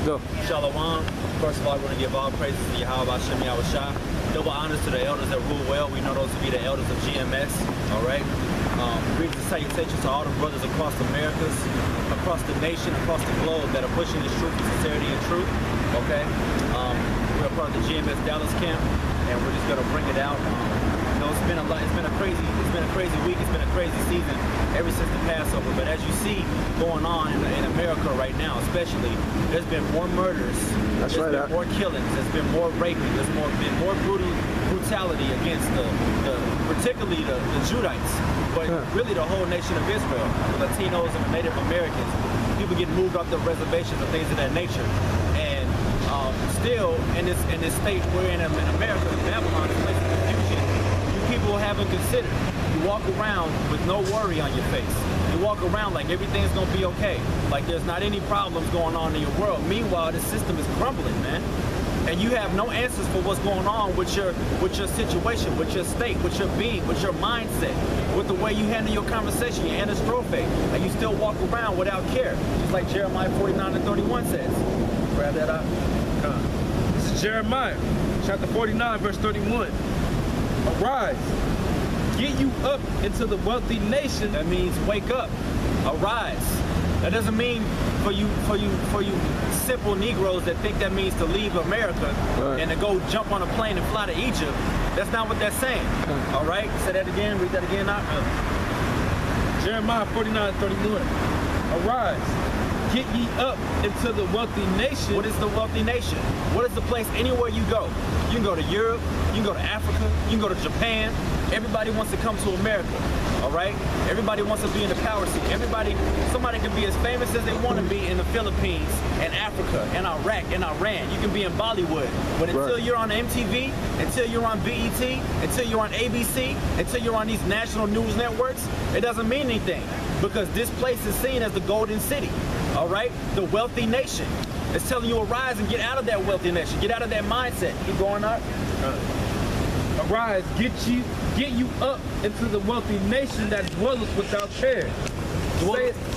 Go. Shalom. First of all, I want to give all praises to Yahweh Hashem Yahushua. Double honors to the elders that rule well. We know those to be the elders of GMS. All right. Greetings and salutations to all the brothers across the Americas, across the nation, across the globe that are pushing this truth, sincerity, and truth. Okay. We're a part of the GMS Dallas camp, and we're just gonna bring it out. It's been a lot. It's been a crazy week. It's been a crazy season ever since the Passover. But as you see going on in America right now, especially, there's been more murders. There's been more killings. There's been more raping. There's been more brutality against particularly the Judites, but really the whole nation of Israel, the Latinos and the Native Americans. People getting moved off their reservations and things of that nature. And still in this state we're in America, Babylon, this place of confusion. People haven't considered. You walk around with no worry on your face. You walk around like everything's gonna be okay. Like there's not any problems going on in your world. Meanwhile, the system is crumbling, man. And you have no answers for what's going on with your situation, with your state, with your being, with your mindset, with the way you handle your conversation, your anastrophe. And you still walk around without care. Just like Jeremiah 49:31 says. Grab that up. This is Jeremiah, chapter 49, verse 31. Arise, get you up into the wealthy nation. That means wake up, arise. That doesn't mean for you simple Negroes that think that means to leave America and to go jump on a plane and fly to Egypt. That's not what that's saying. All right, say that again. Read that again. Jeremiah 49:31. Arise, get ye up into the wealthy nation. What is the wealthy nation? What is the place anywhere you go? You can go to Europe, you can go to Africa, you can go to Japan. Everybody wants to come to America, all right? Everybody wants to be in the power seat. Somebody can be as famous as they want to be in the Philippines, and Africa, and Iraq, and Iran. You can be in Bollywood, but until you're on MTV, until you're on BET, until you're on ABC, until you're on these national news networks, it doesn't mean anything, because this place is seen as the golden city. All right, the wealthy nation. It's telling you arise and get out of that wealthy nation. Get out of that mindset. Keep going up. Arise, get you up into the wealthy nation that dwelleth without care.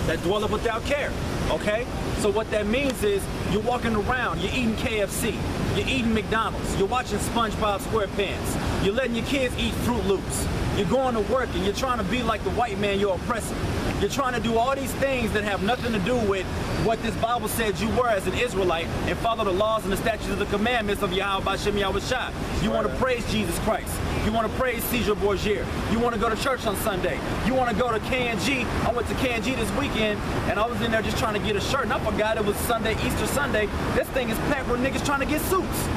That dwelleth without care. Okay? So what that means is you're walking around, you're eating KFC, you're eating McDonald's, you're watching SpongeBob SquarePants, you're letting your kids eat Fruit Loops, you're going to work and you're trying to be like the white man you're oppressing. You're trying to do all these things that have nothing to do with what this Bible said you were as an Israelite and follow the laws and the statutes of the commandments of Yahweh Hashem Yahushua. You want to praise Jesus Christ. You want to praise Caesar Borgia. You want to go to church on Sunday. You want to go to K&G. I went to K&G this weekend and I was in there just trying to get a shirt and I forgot it was Sunday, Easter Sunday. This thing is packed with niggas trying to get suits.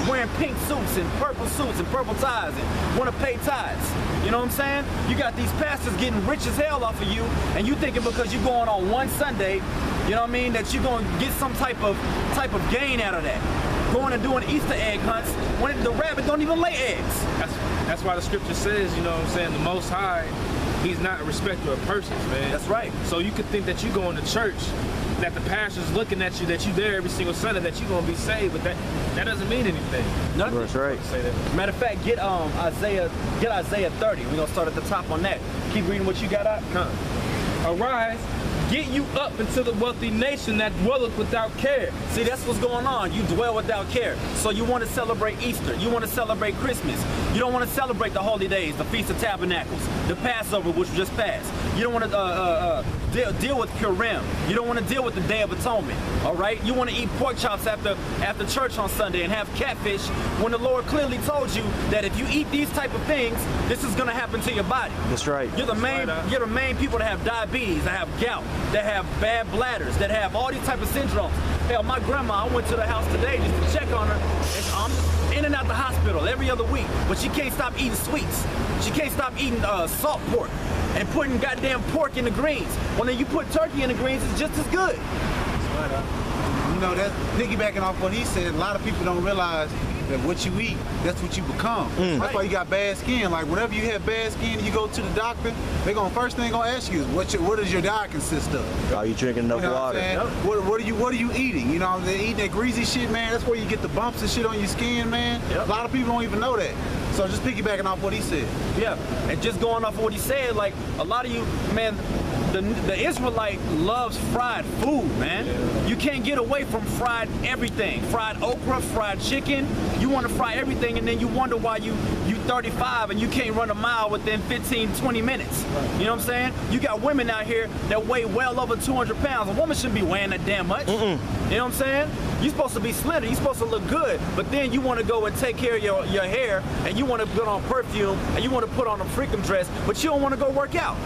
Wearing pink suits and purple ties and want to pay tithes. You know what I'm saying? You got these pastors getting rich as hell off of you and you thinking because you're going on one Sunday, you know what I mean, that you're going to get some type of gain out of that. Going and doing Easter egg hunts when the rabbit don't even lay eggs. That's why the scripture says, you know what I'm saying, the Most High, he's not a respecter of persons, man. That's right. So you could think that you going to church, that the pastor's looking at you, that you there every single Sunday, that you're going to be saved, but that doesn't mean anything. Nothing. That's right. Say that. Matter of fact, get Isaiah 30. We're going to start at the top on that. Keep reading what you got out. Arise, get you up into the wealthy nation that dwelleth without care. See, that's what's going on. You dwell without care. So you want to celebrate Easter. You want to celebrate Christmas. You don't want to celebrate the holy days, the Feast of Tabernacles, the Passover, which just passed. You don't want to deal with Purim. You don't want to deal with the Day of Atonement. All right? You want to eat pork chops after church on Sunday and have catfish when the Lord clearly told you that if you eat these type of things, this is going to happen to your body. That's right. You're the main people that have diabetes, that have gout, that have bad bladders, that have all these type of syndromes. Hell, my grandma, I went to the house today just to check on her, and I'm in and out the hospital every other week, but she can't stop eating sweets. She can't stop eating salt pork and putting goddamn pork in the greens. Well, then you put turkey in the greens, it's just as good. You know, that's piggybacking off what he said. A lot of people don't realize that what you eat, that's what you become. That's why you got bad skin. Like whenever you have bad skin and you go to the doctor, first thing they're gonna ask you is what does your diet consist of? Are you drinking enough water? What are you eating? You know, they're eating that greasy shit, man. That's where you get the bumps and shit on your skin, man. A lot of people don't even know that. So just piggybacking off what he said. Yeah, and just going off of what he said, like a lot of you, man, the Israelite loves fried food, man. You can't get away from fried everything. Fried okra, fried chicken. You want to fry everything, and then you wonder why you 35 and you can't run a mile within 15, 20 minutes. You know what I'm saying? You got women out here that weigh well over 200 pounds. A woman shouldn't be weighing that damn much. You know what I'm saying? You're supposed to be slender. You're supposed to look good. But then you want to go and take care of your hair, and you want to put on perfume, and you want to put on a freakum dress, but you don't want to go work out.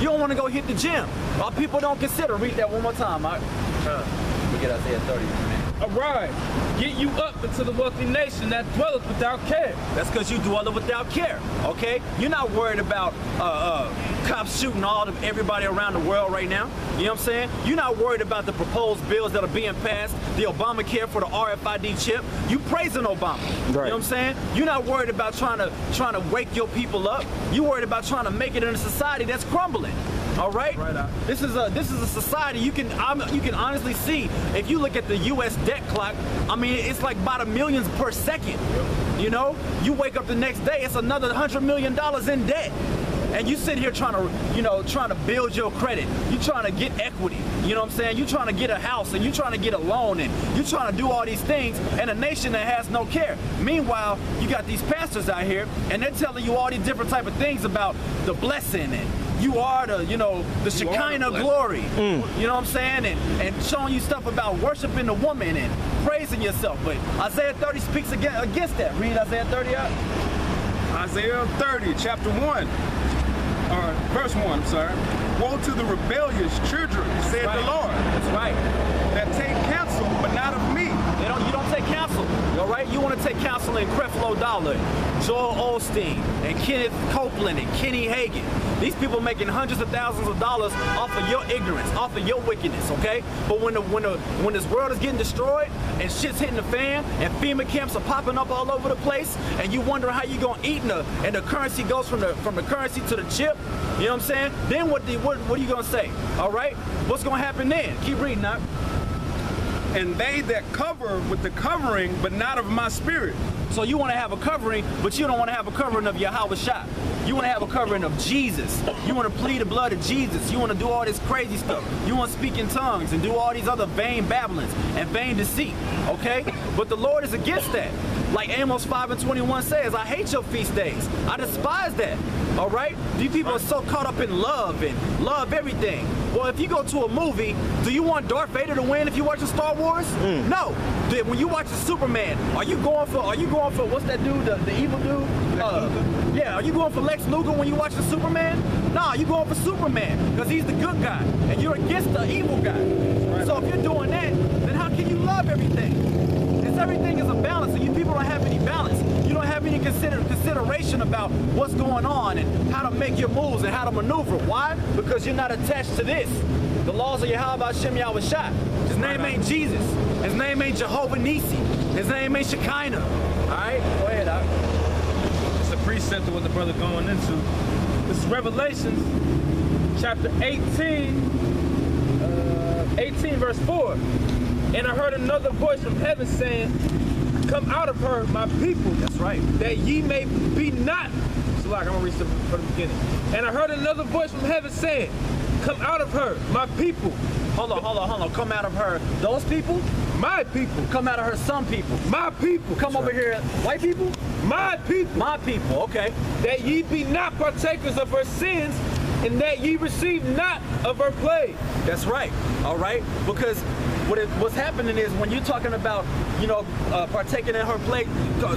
You don't want to go hit the gym. Our people don't consider. Read that one more time. We get Isaiah 30, man. Arise, get you up into the wealthy nation that dwelleth without care. That's because you dwell without care, okay? You're not worried about cops shooting everybody around the world right now. You know what I'm saying? You're not worried about the proposed bills that are being passed, the Obamacare for the RFID chip. You praising Obama. Right. You know what I'm saying? You're not worried about trying to wake your people up. You're worried about trying to make it in a society that's crumbling. All right. This is a society you can honestly see if you look at the U.S. debt clock. I mean, it's like about millions per second. You know, you wake up the next day, it's another $100 million in debt. And you sit here trying to build your credit. You're trying to get equity. You know what I'm saying? You're trying to get a house, and you're trying to get a loan, and you're trying to do all these things in a nation that has no care. Meanwhile, you got these pastors out here, and they're telling you all these different type of things about the blessing, and you are the Shekinah glory. You know what I'm saying? And showing you stuff about worshiping the woman and praising yourself. But Isaiah 30 speaks against that. Read Isaiah 30 out. Isaiah 30, chapter 1. Or verse 1, I'm sorry. Woe to the rebellious children, said the Lord. That's right. That take counsel, but not of me. You don't take counsel, all right? You want to take counsel in Creflo Dollar, Joel Osteen, and Kenneth Copeland, and Kenny Hagin. These people making hundreds of thousands of dollars off of your ignorance, off of your wickedness, okay? But when this world is getting destroyed and shit's hitting the fan and FEMA camps are popping up all over the place, and you wonder how you gonna eat, and the currency goes from the currency to the chip, you know what I'm saying? Then what are you gonna say? All right? What's gonna happen then? Keep reading now. And they that cover with the covering, but not of my spirit. So you want to have a covering, but you don't want to have a covering of Yahweh Shah. You want to have a covering of Jesus. You want to plead the blood of Jesus. You want to do all this crazy stuff. You want to speak in tongues and do all these other vain babblings and vain deceit, okay? But the Lord is against that. Like Amos 5:21 says, I hate your feast days. I despise that, all right? These people are so caught up in love and love everything. Well, if you go to a movie, do you want Darth Vader to win if you're watching Star Wars? No. When you watch Superman, are you going for what's that dude, the evil dude? Yeah, are you going for Lex Luthor when you watch the Superman? Nah, you going for Superman because he's the good guy and you're against the evil guy. So if you're doing that, then how can you love everything? Because everything is a balance, and you people don't have any balance. You don't have any consideration about what's going on and how to make your moves and how to maneuver. Why? Because you're not attached to this. The laws of Yahweh Hashem Yahweh Shah. His name ain't Jesus. His name ain't Jehovah Nisi. His name ain't Shekinah. All right? Go ahead, Doc. It's a precept of what the brother going into. This is Revelations, chapter 18, 18 verse 4. And I heard another voice from heaven saying, come out of her, my people. That's right. That ye may be not. So like, I'm going to read from the beginning. And I heard another voice from heaven saying, come out of her, my people. Hold on. Come out of her. Those people? My people. Come out of her, some people. My people. Come over here, white people? My people. My people, okay. That ye be not partakers of her sins, and that ye receive not of her plague. That's right, all right? Because what's happening is when you're talking about, partaking in her plague,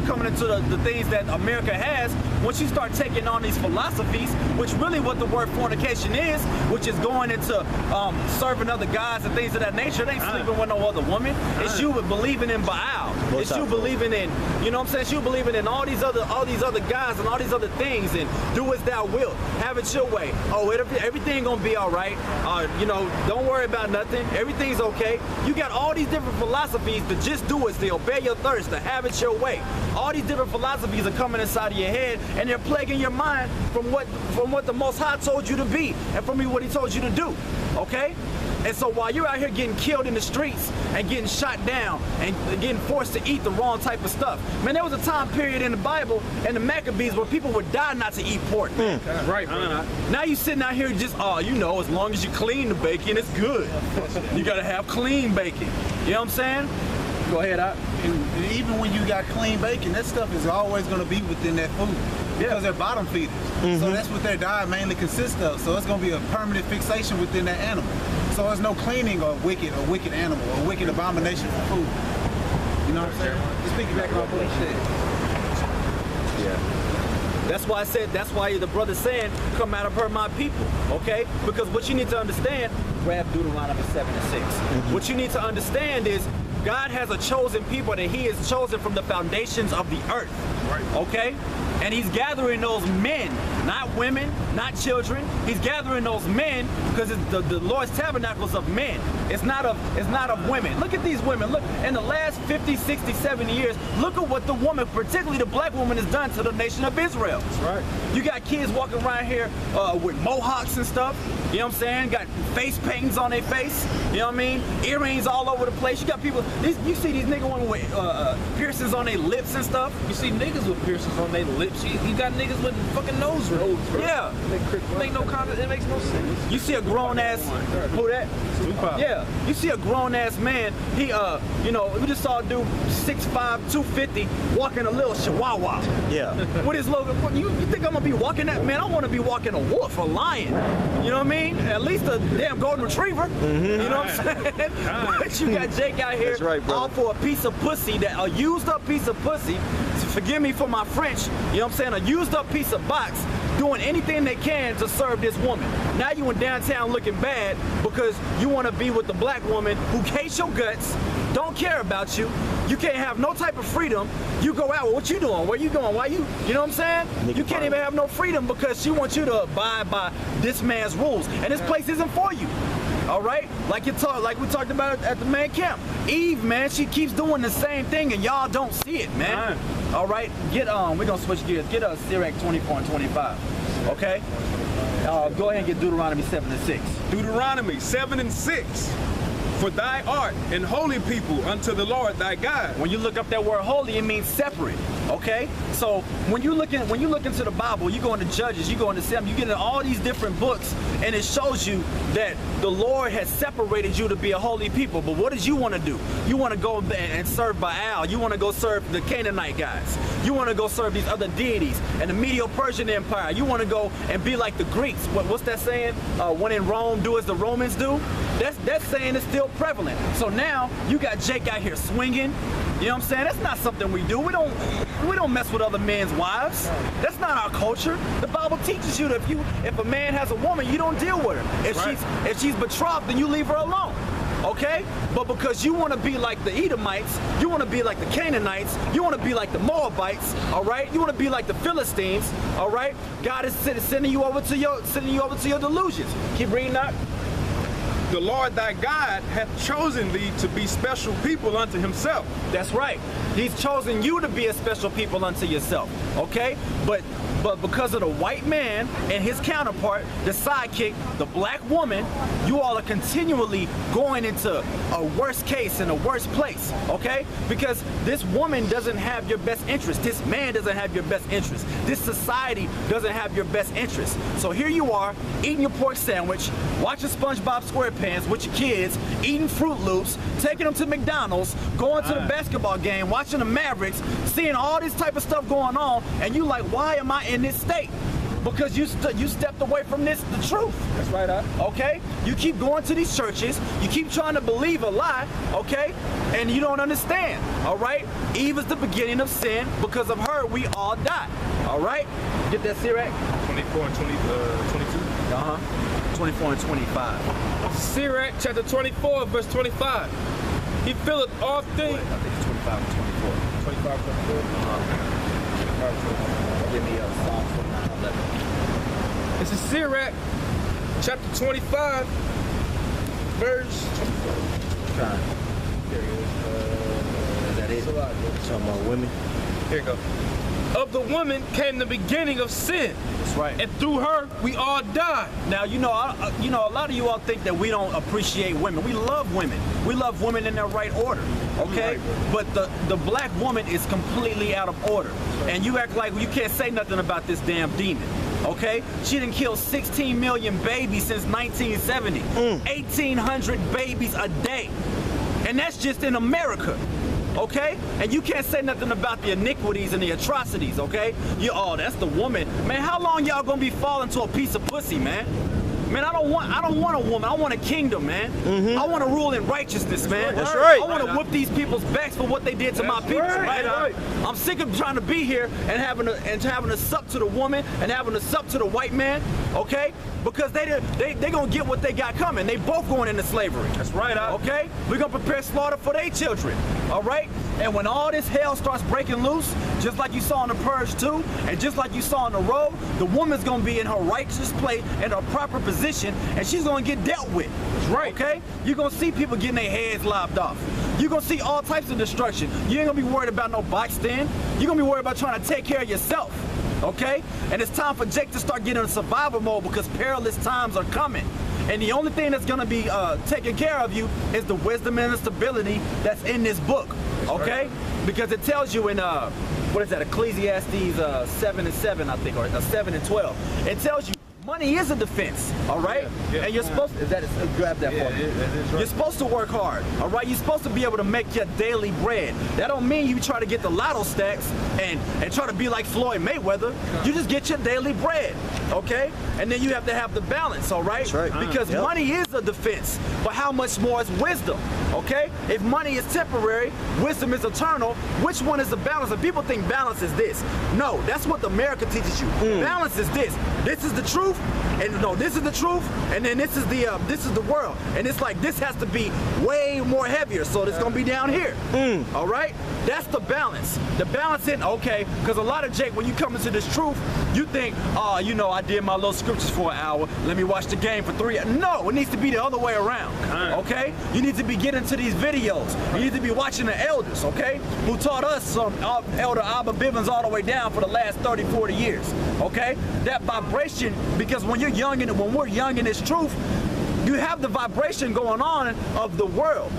coming into the things that America has, once you start taking on these philosophies, which really what the word fornication is, which is going into serving other gods and things of that nature, it ain't sleeping with no other woman. It's you believing in Baal. It's you believing in, you know what I'm saying? It's you believing in all these other guys and all these other things, and do as thou wilt. Have it your way. Oh, everything gonna be all right. Don't worry about nothing. Everything's okay. You got all these different philosophies to just do it, to obey your thirst, to have it your way. All these different philosophies are coming inside of your head, and they're plaguing your mind from what the Most High told you to be, and from what He told you to do. Okay? And so while you're out here getting killed in the streets and getting shot down and getting forced to eat the wrong type of stuff, man, there was a time period in the Bible and the Maccabees where people would die not to eat pork. That's right, bro. Now you sitting out here just, you know, as long as you clean the bacon, it's good. You gotta have clean bacon. You know what I'm saying? Go ahead, And even when you got clean bacon, that stuff is always going to be within that food because they're bottom feeders. So that's what their diet mainly consists of. So it's going to be a permanent fixation within that animal. So there's no cleaning of wicked animal or wicked abomination for food. You know what I'm saying? Just piggyback off what he said. Yeah. That's why I said, that's why the brother's saying, come out of her, my people, okay? Because what you need to understand, grab Deuteronomy 7 and 6. What you need to understand is, God has a chosen people that he has chosen from the foundations of the earth, okay? And he's gathering those men, not women, not children. He's gathering those men because the Lord's tabernacles of men. It's not of women. Look at these women. Look, in the last 50, 60, 70 years, look at what the woman, particularly the black woman, has done to the nation of Israel. That's right. You got kids walking around here with mohawks and stuff. You know what I'm saying? Got face paintings on their face. You know what I mean? Earrings all over the place. You got people, you see these niggas with piercings on their lips and stuff. You see niggas with piercings on their lips. You got niggas with fucking nose rings, bro. Yeah. It makes no sense. You see a grown ass, who that? Tupac. Yeah. You see a grown ass man, he, you know, we just saw a dude 6'5", 250, walking a little chihuahua. Yeah. With his logo. You think I'm gonna be walking that? Man, I wanna be walking a wolf, a lion. You know what I mean? At least a damn golden retriever. You know what I'm saying? But you got Jake out here all for a piece of pussy, a used up piece of pussy. Forgive me for my French, you know what I'm saying? A used up piece of box, doing anything they can to serve this woman. Now you in downtown looking bad because you want to be with the black woman who hates your guts, don't care about you. You can't have no type of freedom. You go out, what you doing? Where you going? Why you know what I'm saying? You can't even have no freedom because she wants you to abide by this man's rules. And this place isn't for you. All right, like we talked about at the main camp. Eve, man, she keeps doing the same thing, and y'all don't see it, man. All right, we're gonna switch gears. Get us Sirach 24 and 25. Okay. Go ahead and get Deuteronomy 7 and 6. Deuteronomy 7 and 6. For thy art an holy people unto the Lord thy God. When you look up that word holy, it means separate. Okay? So when you look into the Bible, you go into Judges, you go into Samuel, you get into all these different books, and it shows you that the Lord has separated you to be a holy people. But what did you want to do? You want to go and serve Baal. You want to go serve the Canaanite guys. You want to go serve these other deities and the Medo-Persian Empire. You want to go and be like the Greeks. What's that saying? When in Rome, do as the Romans do. That saying is still prevalent. So now you got Jake out here swinging. You know what I'm saying? That's not something we do. We don't mess with other men's wives. That's not our culture. The Bible teaches you that if a man has a woman, you don't deal with her. If she's betrothed, then you leave her alone. Okay? But because you want to be like the Edomites, you want to be like the Canaanites, you want to be like the Moabites, all right? You want to be like the Philistines, all right? God is sending you over to your delusions. Keep reading that. The Lord thy God hath chosen thee to be special people unto himself. That's right. He's chosen you to be a special people unto yourself, okay? But because of the white man and his counterpart, the sidekick, the black woman, you all are continually going into a worse case and a worse place, okay? Because this woman doesn't have your best interest. This man doesn't have your best interest. This society doesn't have your best interest. So here you are, eating your pork sandwich, watching SpongeBob SquarePants with your kids, eating Fruit Loops, taking them to McDonald's, going to the basketball game, watching the Mavericks, seeing all this type of stuff going on, and you like, why am I in this state? Because you stepped away from the truth. That's right, okay? You keep going to these churches, you keep trying to believe a lie, okay? And you don't understand, all right? Eve is the beginning of sin. Because of her, we all die, all right? Get that, Sirach? 24 and 22. 24 and 25. Sirach chapter 24, verse 25. He filleth all things. I think it's 25 and 24. 25, 24. 25. Give me Psalm 29, 11. This is Sirach chapter 25, verse 24. Is that it? It's a lot, bro. Talking about women. Here you go. of the woman came the beginning of sin. That's right. And through her, we all died. Now, you know, a lot of you all think that we don't appreciate women. We love women. We love women in their right order, okay? But the black woman is completely out of order. And you act like you can't say nothing about this damn demon, okay? She done killed 16 million babies since 1970. 1,800 babies a day. And that's just in America. Okay? And you can't say nothing about the iniquities and the atrocities, okay? Oh, that's the woman. Man, how long y'all gonna be falling to a piece of pussy, man? Man, I don't want a woman. I want a kingdom, man. I want to rule in righteousness, man. That's right. I want to whoop these people's backs for what they did to my people, right? I'm sick of trying to be here and having to suck to the woman and having to suck to the white man, okay? Because they gonna get what they got coming. They both going into slavery. That's right, okay? We're gonna prepare slaughter for their children, all right? And when all this hell starts breaking loose, just like you saw in the Purge 2, and just like you saw in the Road, the woman's gonna be in her righteous place, in her proper position, and she's gonna get dealt with. That's right. Okay? You're gonna see people getting their heads lopped off. You're gonna see all types of destruction. You ain't gonna be worried about no bike stand. You're gonna be worried about trying to take care of yourself. Okay? And it's time for Jake to start getting in survival mode because perilous times are coming. And the only thing that's gonna be taken care of you is the wisdom and the stability that's in this book. Okay? Because it tells you in what is that, Ecclesiastes 7 and 7, I think, or 7 and 12. It tells you money is a defense, all right? And you're supposed to, grab that for me. You're supposed to work hard, all right? You're supposed to be able to make your daily bread. That don't mean you try to get the lotto stacks and try to be like Floyd Mayweather. You just get your daily bread, okay? And then you have to have the balance, all right? That's right. Because money is a defense, but how much more is wisdom, okay? If money is temporary, wisdom is eternal, which one is the balance? And people think balance is this. No, that's what America teaches you. Balance is this. This is the truth, and no, this is the truth, and then this is the world. And it's like this has to be way more heavier, so it's gonna be down here. All right? That's the balance. The balance in, okay, because a lot of Jake, when you come into this truth, you think, oh, you know, I did my little scriptures for an hour, let me watch the game for 3 hours. No, it needs to be the other way around, okay? You need to be getting to these videos. You need to be watching the elders, okay? Who taught us some Elder Abba Bivens all the way down for the last 30, 40 years, okay? That vibration, because when we're young in this truth, you have the vibration going on of the world.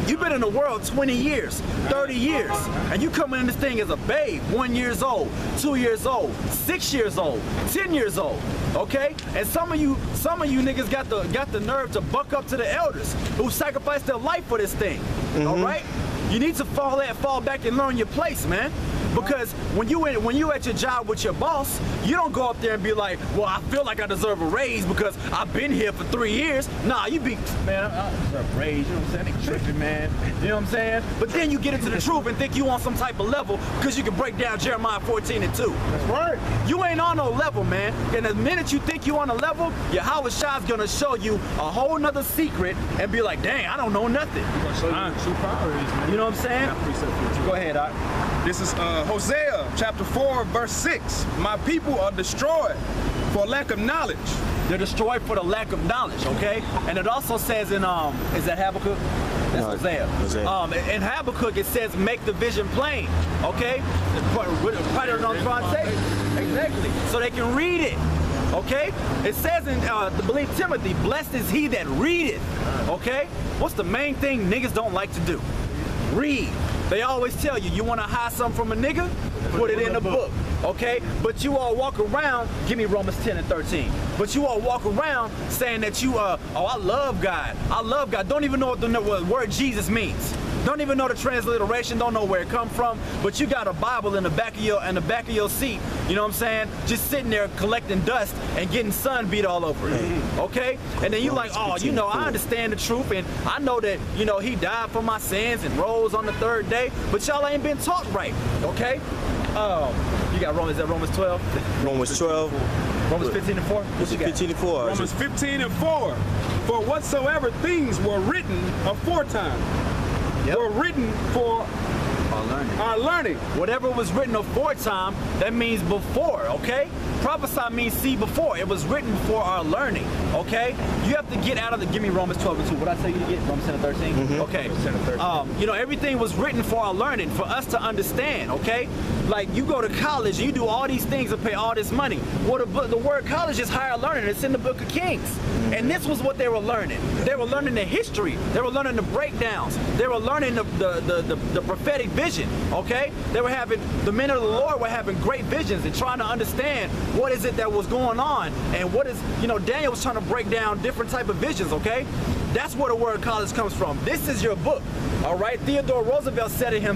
You've been in the world 20 years, 30 years, and you coming in this thing as a babe, 1 year old, 2 years old, 6 years old, 10 years old, okay? And some of you niggas got the nerve to buck up to the elders who sacrificed their life for this thing, all right? You need to fall back and learn your place, man. Because when you at your job with your boss, you don't go up there and be like, well, I feel like I deserve a raise because I've been here for 3 years. Nah, you be, man, I deserve a raise, you know what I'm saying? They tripping, man. You know what I'm saying? But then you get into the truth and think you on some type of level because you can break down Jeremiah 14 and 2. That's right. You ain't on no level, man. And the minute you think you on a level, Yahweh Shah's gonna show you a whole nother secret and be like, dang, I don't know nothing. Show you what true power is, man. You know what I'm saying? Go ahead, Doc. This is Hosea chapter 4, verse 6. My people are destroyed for lack of knowledge. They're destroyed for the lack of knowledge, okay? And it also says in, is that Habakkuk? That's Hosea. In Habakkuk, it says, make the vision plain, okay? Write it on front. Exactly. So they can read it. Okay? It says in the believe Timothy, blessed is he that readeth. Okay? What's the main thing niggas don't like to do? Read. They always tell you, you want to hide something from a nigga? Put it in the book. Okay? But you all walk around, give me Romans 10 and 13. But you all walk around saying that you, oh, I love God. I love God. Don't even know what the word Jesus means. Don't even know the transliteration, don't know where it come from, but you got a Bible in the back of your seat, you know what I'm saying? Just sitting there collecting dust and getting sun beat all over it. Okay? And then you like, oh, you know, I understand the truth and I know that, you know, he died for my sins and rose on the 3rd day, but y'all ain't been taught right. Okay? You got Romans 12? Romans 12. Romans 15 and 4? What you got? 15 and 4. Romans 15 and 4. For whatsoever things were written aforetime were written for learning. Our learning. Whatever was written aforetime, that means before, okay? Prophesy means see before. It was written for our learning, okay? You have to get out of the, give me Romans 12:2. What I tell you to get? Romans 10:13? Okay. You know, everything was written for our learning, for us to understand, okay? Like you go to college and you do all these things and pay all this money. Well, the word college is higher learning. It's in the book of Kings. And this was what they were learning. They were learning the history. They were learning the breakdowns. They were learning the prophetic vision, okay? They were having, the men of the Lord were having great visions and trying to understand what is it that was going on and what is, you know, Daniel was trying to break down different type of visions, okay? That's where the word college comes from. This is your book, all right? Theodore Roosevelt said it himself.